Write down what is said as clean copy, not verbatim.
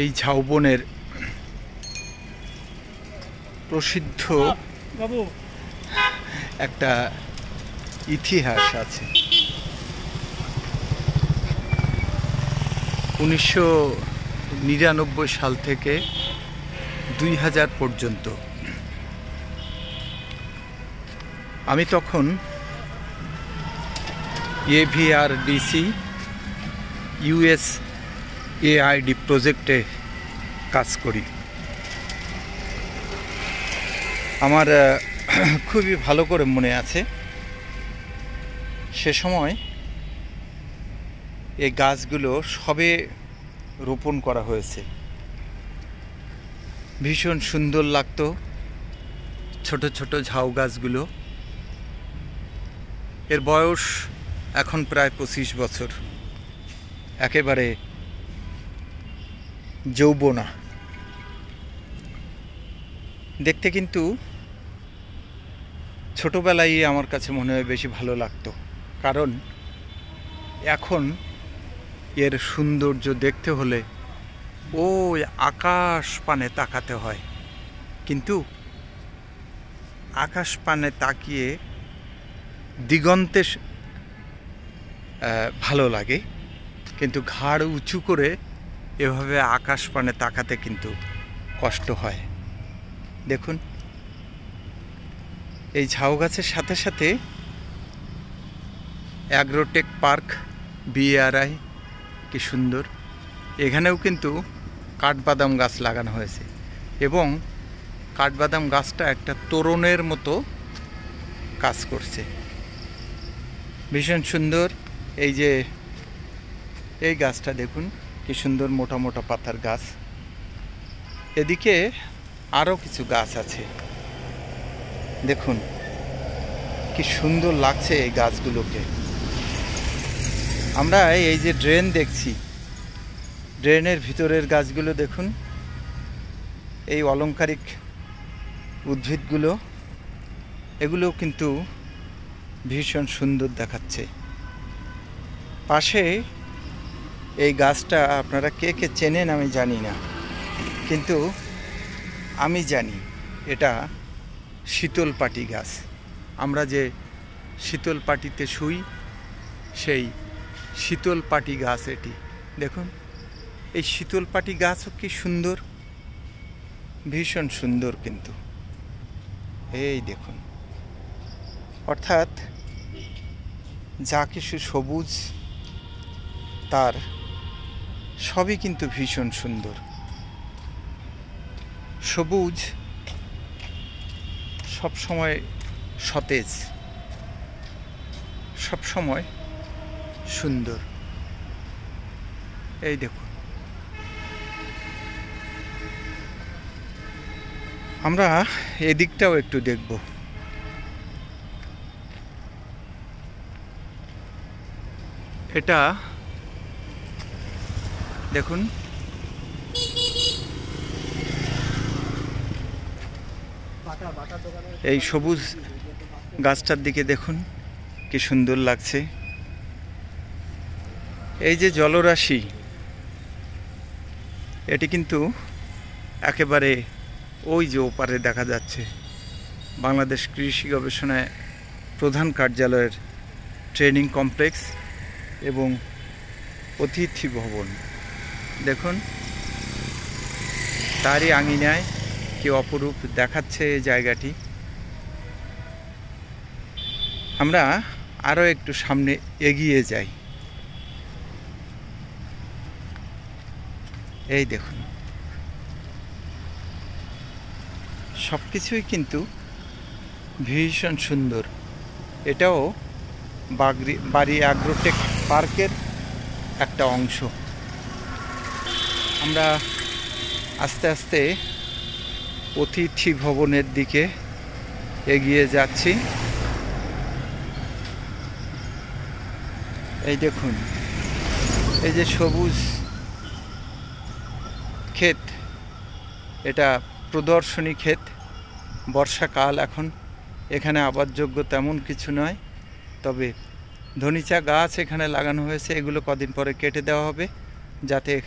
এই ঝাউবনের প্রসিদ্ধ একটা ইতিহাস আছে। 1999 সাল থেকে 2000 পর্যন্ত আমি তখন এভিআরডিসি USAID প্রজেক্টে কাজ করি। আমার খুবই ভালো করে মনে আছে, সে সময় এই গাছগুলো সবে রোপণ করা হয়েছে। ভীষণ সুন্দর লাগতো ছোট ছোট ঝাউ গাছগুলো। এর বয়স এখন প্রায় 25 বছর, একেবারে যৌবনা। দেখতে কিন্তু ছোটবেলায় আমার কাছে মনে হয় বেশি ভালো লাগতো, কারণ এখন এর সৌন্দর্য দেখতে হলে ওই আকাশ পানে তাকাতে হয়। কিন্তু আকাশ পানে তাকিয়ে দিগন্তে ভালো লাগে, কিন্তু ঘাড় উঁচু করে এভাবে আকাশ পানে তাকাতে কিন্তু কষ্ট হয়। দেখুন, এই ঝাউ গাছের সাথে সাথে অ্যাগ্রোটেক পার্ক BRI কি সুন্দর। এখানেও কিন্তু কাঠবাদাম গাছ লাগানো হয়েছে এবং কাঠবাদাম গাছটা একটা তোরণের মতো কাজ করছে, ভীষণ সুন্দর। এই যে এই গাছটা দেখুন কি সুন্দর, মোটা মোটা পাতার গাছ। এদিকে আরও কিছু গাছ আছে, দেখুন কি সুন্দর লাগছে এই গাছগুলোকে। আমরা এই যে ড্রেন দেখছি, ড্রেনের ভিতরের গাছগুলো দেখুন, এই অলংকারিক উদ্ভিদগুলো, এগুলো কিন্তু ভীষণ সুন্দর দেখাচ্ছে। পাশে এই গাছটা আপনারা কে কে চেনেন আমি জানি না, কিন্তু আমি জানি এটা শীতলপাটি গাছ। আমরা যে শীতলপাটিতে শুই, সেই শীতলপাটি গাছ এটি। দেখুন এই শীতলপাটি গাছও কি সুন্দর, ভীষণ সুন্দর। কিন্তু এই দেখুন, অর্থাৎ যা কিছু সবুজ তার সবই কিন্তু ভীষণ সুন্দর। সবুজ সবসময় সতেজ, সবসময় সুন্দর। এই দেখুন, আমরা এদিকটাও একটু দেখব। এটা দেখুন, এই সবুজ গাছটার দিকে দেখুন কি সুন্দর লাগছে। এই যে জলরাশি, এটি কিন্তু একেবারে ওই যে ওপারে দেখা যাচ্ছে বাংলাদেশ কৃষি গবেষণা প্রধান কার্যালয়ের ট্রেনিং কমপ্লেক্স এবং অতিথি ভবন। দেখুন তারই আঙিনায় কি অপরূপ দেখাচ্ছে এই জায়গাটি। আমরা আরও একটু সামনে এগিয়ে যাই। এই দেখুন, সব কিছুই কিন্তু ভীষণ সুন্দর। এটাও বাড়ি অ্যাগ্রোটেক পার্কের একটা অংশ। আমরা আস্তে আস্তে অতিথি ভবনের দিকে এগিয়ে যাচ্ছি। এই দেখুন, এই যে সবুজ ক্ষেত, এটা প্রদর্শনী ক্ষেত। বর্ষাকাল, এখন এখানে আবাদযোগ্য তেমন কিছু নয়, তবে ধনিচা গাছ এখানে লাগানো হয়েছে। এগুলো কদিন পরে কেটে দেওয়া হবে, যাতে